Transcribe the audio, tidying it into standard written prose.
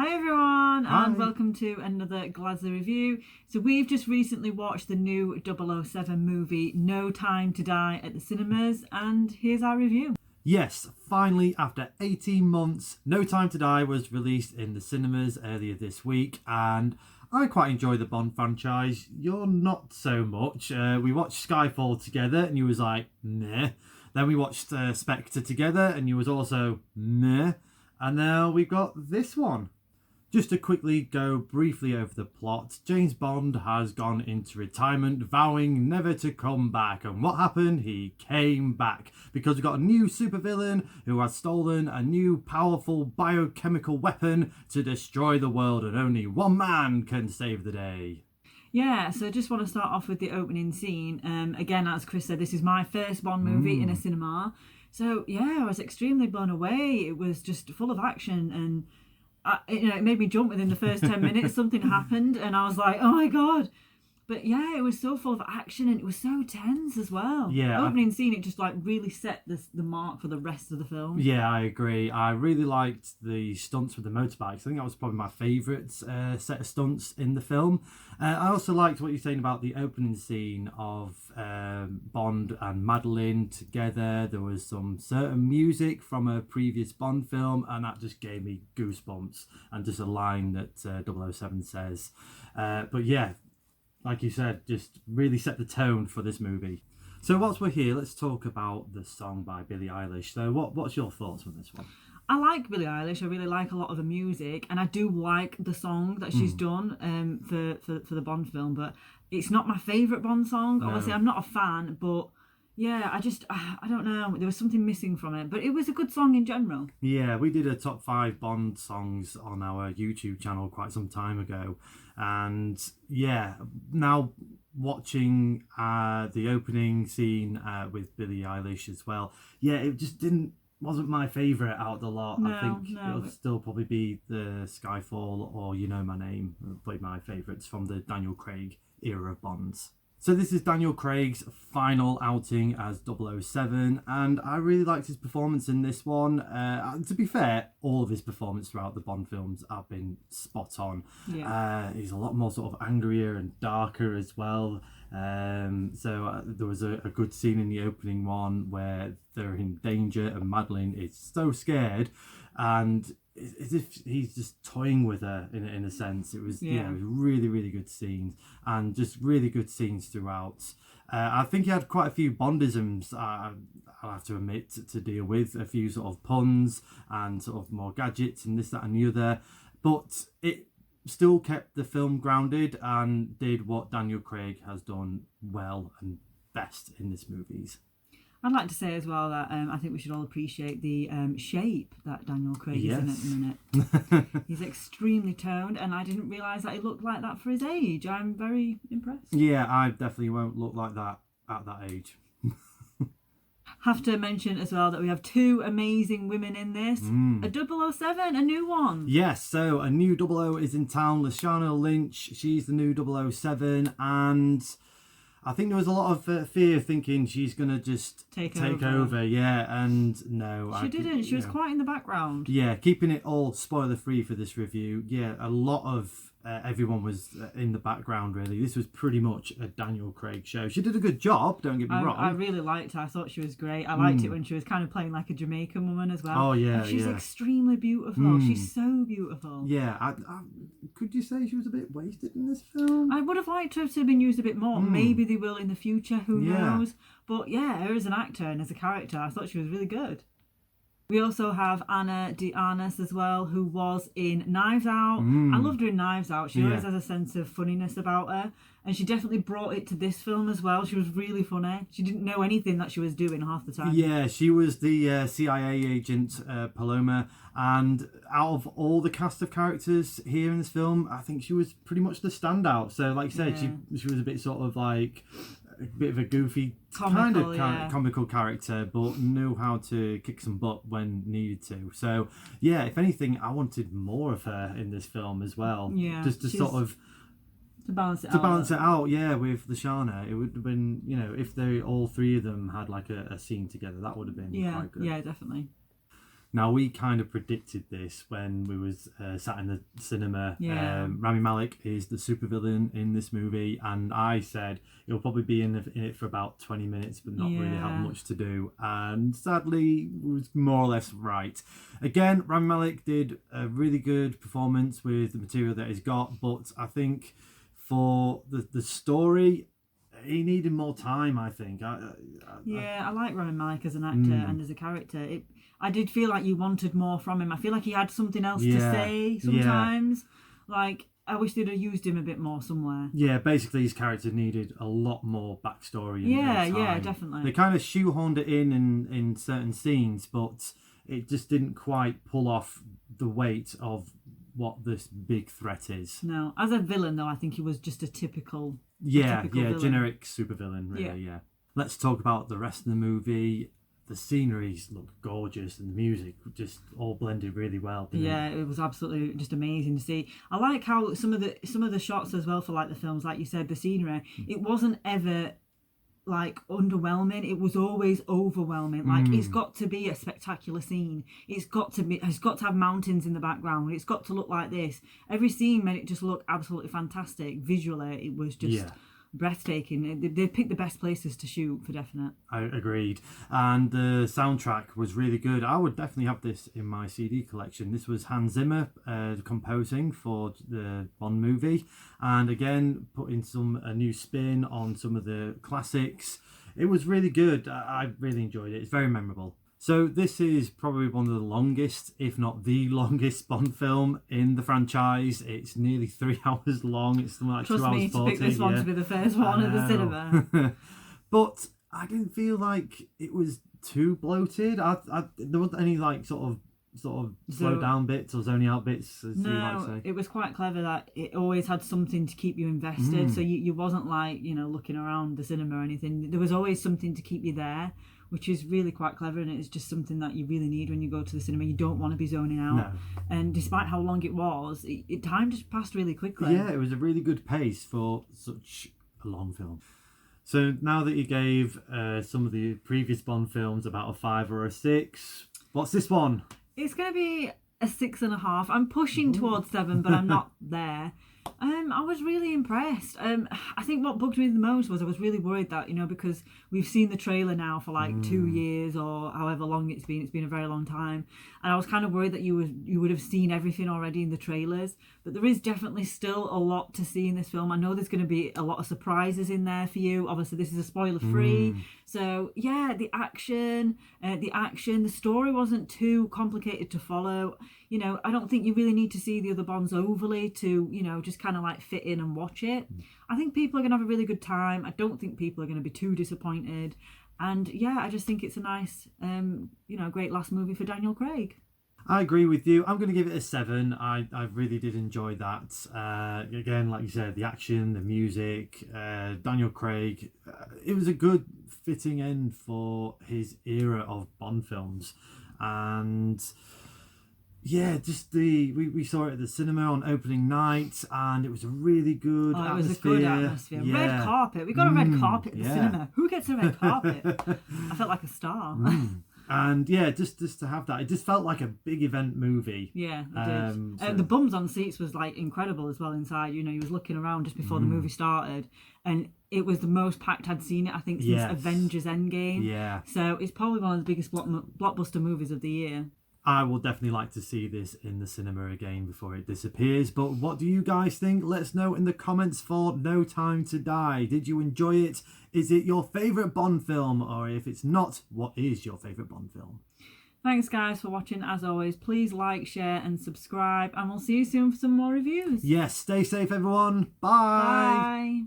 Hi everyone, Hi. and welcome to another Gladsley review. So we've just recently watched the new 007 movie No Time to Die at the cinemas, and here's our review. Yes, finally, after 18 months, No Time to Die was released in the cinemas earlier this week, and I quite enjoy the Bond franchise. You're not so much. We watched Skyfall together, and you was like, meh. Then we watched Spectre together, and you was also, meh. And now we've got this one. Just to quickly go briefly over the plot, James Bond has gone into retirement, vowing never to come back. And what happened? He came back because we got a new supervillain who has stolen a new powerful biochemical weapon to destroy the world, and only one man can save the day. Yeah, so I just want to start off with the opening scene. Again, as Chris said, this is my first Bond movie in a cinema. So yeah, I was extremely blown away. It was just full of action and it made me jump within the first 10 minutes. Something happened and I was like, oh my God. But yeah, it was so full of action and it was so tense as well. Yeah, Opening scene, it just like really set the mark for the rest of the film. Yeah, I agree. I really liked the stunts with the motorbikes. I think that was probably my favourite set of stunts in the film. I also liked what you're saying about the opening scene of Bond and Madeline together. There was some certain music from a previous Bond film, and that just gave me goosebumps. And just a line that 007 says. But yeah, like you said, just really set the tone for this movie. So whilst we're here, let's talk about the song by Billie Eilish. So what's your thoughts on this one? I like Billie Eilish. I really like a lot of the music, and I do like the song that she's done for the Bond film. But it's not my favourite Bond song. Obviously, I'm not a fan, but yeah, I don't know. There was something missing from it, but it was a good song in general. Yeah, we did a top 5 Bond songs on our YouTube channel quite some time ago, and yeah, now watching the opening scene with Billie Eilish as well, yeah, it just wasn't my favourite out of the lot. I think it'll still probably be the Skyfall or You Know My Name, probably my favourites from the Daniel Craig era of Bonds. So this is Daniel Craig's final outing as 007, and I really liked his performance in this one. To be fair, all of his performance throughout the Bond films have been spot on. Yeah. He's a lot more sort of angrier and darker as well. So there was a good scene in the opening one where they're in danger and Madeline is so scared, and as if he's just toying with her in a sense. It was really, really good scenes, and just really good scenes throughout. I think he had quite a few Bondisms, I'll have to admit, to deal with. A few sort of puns and sort of more gadgets and this, that and the other. But it still kept the film grounded and did what Daniel Craig has done well and best in his movies. I'd like to say as well that I think we should all appreciate the shape that Daniel Craig is in at the minute. He's extremely toned, and I didn't realise that he looked like that for his age. I'm very impressed. Yeah, I definitely won't look like that at that age. Have to mention as well that we have 2 amazing women in this. A 007, a new one. Yes, so a new 00 is in town. Lashana Lynch, she's the new 007, and I think there was a lot of fear thinking she's going to just take over. Yeah, and no. She didn't. She was quite in the background. Yeah, keeping it all spoiler-free for this review. Yeah, a lot of everyone was in the background, really. This was pretty much a Daniel Craig show. She did a good job, don't get me wrong. I really liked her. I thought she was great. I liked it when she was kind of playing like a Jamaican woman as well. Oh, yeah, and she's extremely beautiful. She's so beautiful. Yeah, could you say she was a bit wasted in this film? I would have liked her to have been used a bit more. Maybe they will in the future, who knows? But yeah, her as an actor and as a character, I thought she was really good. We also have Ana de Armas as well, who was in Knives Out. I loved her in Knives Out. She always has a sense of funniness about her. And she definitely brought it to this film as well. She was really funny. She didn't know anything that she was doing half the time. Yeah, she was the CIA agent, Paloma. And out of all the cast of characters here in this film, I think she was pretty much the standout. So like you said, she was a bit sort of like a bit of a goofy comical character, but knew how to kick some butt when needed to. So yeah, if anything, I wanted more of her in this film as well. Yeah, just to sort of to balance it out. Yeah, with Lashana, it would have been, if they all 3 of them had like a scene together, that would have been quite good. Yeah, definitely. Now, we kind of predicted this when we was sat in the cinema. Yeah. Rami Malek is the supervillain in this movie, and I said he'll probably be in it for about 20 minutes, but not really have much to do. And sadly, was more or less right. Again, Rami Malek did a really good performance with the material that he's got, but I think for the story, he needed more time, I think. I like Rami Malek as an actor and as a character. I did feel like you wanted more from him. I feel like he had something else to say sometimes. Like, I wish they'd have used him a bit more somewhere. Yeah, basically his character needed a lot more backstory. Yeah, definitely. They kind of shoehorned it in certain scenes, but it just didn't quite pull off the weight of what this big threat is. No, as a villain though, I think he was just a typical villain. Generic supervillain, really. Yeah. Let's talk about the rest of the movie. The sceneries look gorgeous and the music just all blended really well. It was absolutely just amazing to see. I like how some of the shots as well for like the films, like you said, the scenery. It wasn't ever like underwhelming. It was always overwhelming. Like it's got to be a spectacular scene. It's got to have mountains in the background. It's got to look like this. Every scene made it just look absolutely fantastic. Visually, it was just breathtaking. They picked the best places to shoot for definite. I agreed. And the soundtrack was really good. I would definitely have this in my CD collection. This was Hans Zimmer composing for the Bond movie, and again putting a new spin on some of the classics. It was really good. I really enjoyed it. It's very memorable. So this is probably one of the longest, if not the longest, Bond film in the franchise. It's nearly 3 hours long. It's something like Trust 2 hours 40. Trust me to pick this one to be the first one at the cinema. But I didn't feel like it was too bloated. There wasn't any like sort of slow down bits or zoning out bits, as you might say. It was quite clever that it always had something to keep you invested. So you wasn't like, looking around the cinema or anything. There was always something to keep you there, which is really quite clever, and it's just something that you really need when you go to the cinema. You don't want to be zoning out. No. And despite how long it was, time just passed really quickly. Yeah, it was a really good pace for such a long film. So now that you gave some of the previous Bond films about a 5 or a 6, what's this one? It's going to be a 6.5. I'm pushing towards 7, but I'm not there. I was really impressed. I think what bugged me the most was I was really worried that, because we've seen the trailer now for like 2 years or however long it's been a very long time, and I was kind of worried that you would have seen everything already in the trailers, but there is definitely still a lot to see in this film. I know there's going to be a lot of surprises in there for you. Obviously this is a spoiler free, so yeah, the action, the story wasn't too complicated to follow. I don't think you really need to see the other Bonds overly to, just kind of like fit in and watch it. I think people are going to have a really good time. I don't think people are going to be too disappointed. And yeah, I just think it's a nice, great last movie for Daniel Craig. I agree with you. I'm going to give it a 7. I really did enjoy that. Again, like you said, the action, the music, Daniel Craig. It was a good fitting end for his era of Bond films. And yeah, just we saw it at the cinema on opening night, and it was a really good atmosphere. It was a good atmosphere. Yeah. Red carpet. We got a red carpet at the cinema. Who gets a red carpet? I felt like a star. And yeah, just to have that, it just felt like a big event movie. Yeah, it did. The bums on seats was like incredible as well inside. You was looking around just before the movie started, and it was the most packed I'd seen it, I think, since Avengers Endgame. Yeah. So it's probably one of the biggest blockbuster movies of the year. I will definitely like to see this in the cinema again before it disappears. But what do you guys think? Let us know in the comments for No Time to Die. Did you enjoy it? Is it your favourite Bond film? Or if it's not, what is your favourite Bond film? Thanks guys for watching. As always, please like, share and subscribe, and we'll see you soon for some more reviews. Yes, stay safe everyone. Bye. Bye.